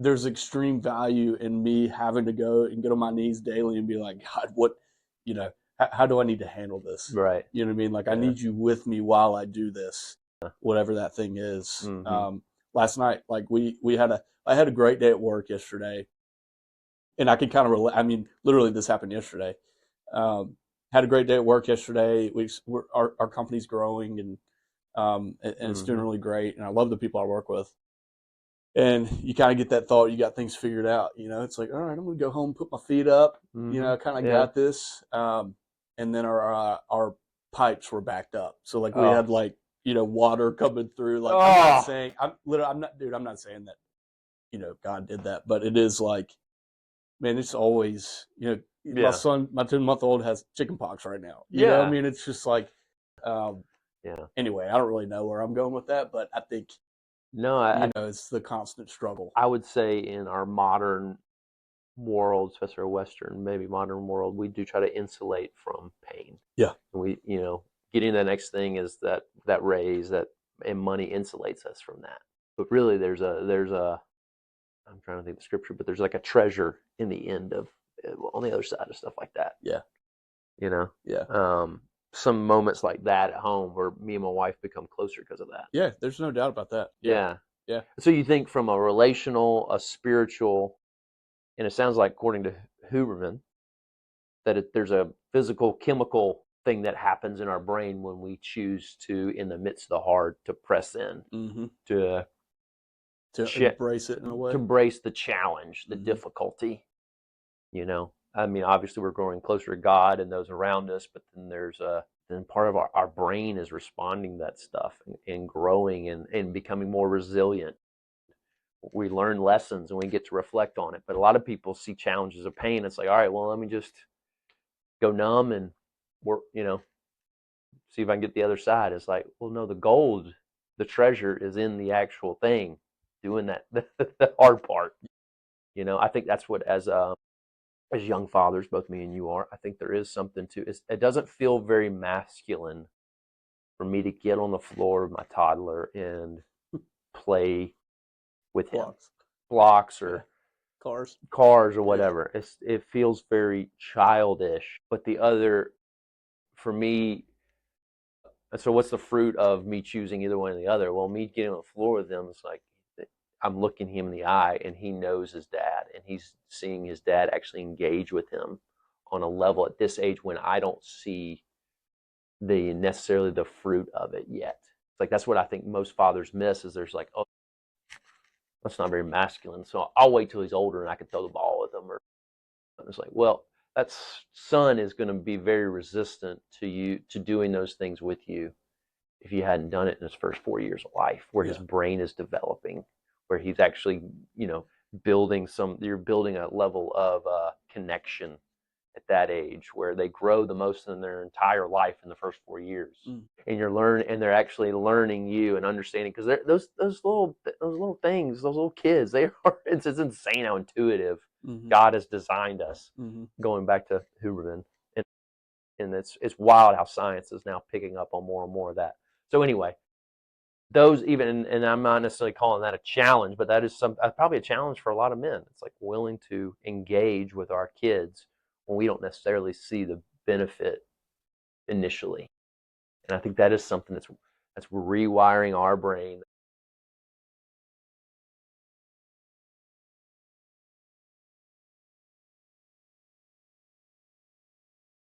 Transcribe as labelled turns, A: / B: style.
A: there's extreme value in me having to go and get on my knees daily and be like, God, what, you know, how do I need to handle this?
B: Right.
A: You know what I mean? Like, I
B: Yeah.
A: need you with me while I do this, whatever that thing is.
B: Mm-hmm.
A: Last night, like I had a great day at work yesterday, and I can kind of relate. I mean, literally, this happened yesterday. Had a great day at work yesterday. Our company's growing, and it's doing
B: Mm-hmm.
A: really great. And I love the people I work with. And you kind of get that thought you got things figured out. It's like, all right, I'm gonna go home, put my feet up.
B: Mm-hmm.
A: Kind of
B: Yeah.
A: got this. And then our pipes were backed up, so like we
B: Oh.
A: had like water coming through. Like I'm not
B: Oh.
A: saying I'm not, dude. I'm not saying that God did that, but it is like, man, it's always, my
B: Yeah.
A: son, my 10-month-old has chicken pox right now. I
B: Yeah.
A: mean, it's just like, um,
B: Yeah.
A: anyway, I don't really know where I'm going with that, but I think,
B: No,
A: it's the constant struggle.
B: I would say in our modern world, especially our Western, maybe modern world, we do try to insulate from pain.
A: Yeah.
B: We, getting the next thing is that raise that and money insulates us from that. But really, there's a I'm trying to think of the scripture, but there's like a treasure in the end of on the other side of stuff like that.
A: Yeah.
B: You know,
A: Yeah.
B: some moments like that at home where me and my wife become closer because of that.
A: Yeah. There's no doubt about that. Yeah.
B: Yeah.
A: Yeah.
B: So you think from a relational, a spiritual, and it sounds like according to Huberman that there's a physical, chemical thing that happens in our brain when we choose to, in the midst of the hard, to press in,
A: Mm-hmm.
B: to
A: To embrace it in a
B: to
A: way.
B: embrace the challenge, the
A: Mm-hmm.
B: difficulty. I mean, obviously we're growing closer to God and those around us, but then part of our brain is responding to that stuff and growing and becoming more resilient. We learn lessons and we get to reflect on it. But a lot of people see challenges of pain. It's like, all right, well, let me just go numb and work, see if I can get the other side. It's like, well, no, the gold, the treasure is in the actual thing, doing that, the hard part. I think that's what, as young fathers, both me and you are, I think there is something to it. It doesn't feel very masculine for me to get on the floor with my toddler and play with him,
A: Blocks.
B: blocks
A: Yeah.
B: or
A: Cars.
B: cars or
A: Yeah.
B: whatever. It feels very childish. But the other, for me, so what's the fruit of me choosing either one or the other? Well, me getting on the floor with him is like I'm looking him in the eye, and he knows his dad, and he's seeing his dad actually engage with him on a level at this age when I don't see necessarily the fruit of it yet. It's like that's what I think most fathers miss is there's like, oh, that's not very masculine. So I'll wait till he's older and I can throw the ball with him. Or it's like, well, that son is going to be very resistant to you to doing those things with you if you hadn't done it in his first 4 years of life, where his
A: Yeah.
B: brain is developing, where he's actually, you're building a level of connection at that age where they grow the most in their entire life in the first 4 years.
A: Mm.
B: And they're actually learning you and understanding because those little things, those little kids, they are, it's insane how intuitive
A: Mm-hmm.
B: God has designed us.
A: Mm-hmm.
B: Going back to Huberman, and it's wild how science is now picking up on more and more of that. So anyway, those even, and I'm not necessarily calling that a challenge, but that is probably a challenge for a lot of men. It's like willing to engage with our kids when we don't necessarily see the benefit initially. And I think that is something that's rewiring our brain